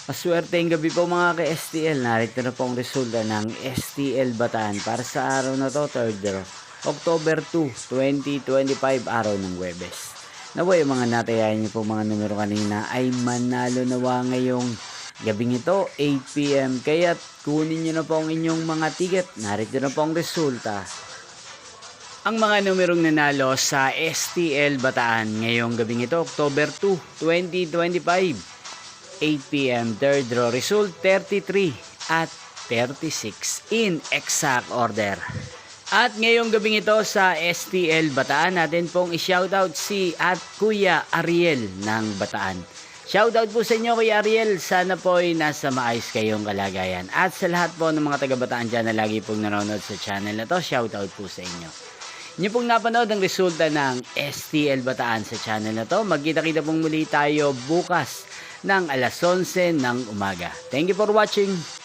Maswerteng gabi po mga ka-STL. Narito na po ang resulta ng STL Bataan para sa araw na to, 3rd October 2, 2025, araw ng Huwebes. Naway mga natayayan niyo po mga numero kanina ay manalo nawa ngayong gabing ito, 8 PM. Kaya kunin niyo na po ang inyong mga ticket. Narito na po ang resulta. Ang mga numerong nanalo sa STL Bataan ngayong gabing ito, October 2, 2025. 8 PM, third draw result 33 at 36 in exact order. At ngayong gabing ito sa STL Bataan, natin pong i-shoutout si at Kuya Ariel ng Bataan. Shoutout po sa inyo Kuya Ariel, sana po ay nasa maayos kayong kalagayan. At sa lahat po ng mga taga Bataan dyan na lagi pong nanonood sa channel na to, shoutout po sa inyo. Inyo pong napanood ang resulta ng STL Bataan sa channel na to. Magkita-kita pong muli tayo bukas ng alas 11 ng umaga. Thank you for watching.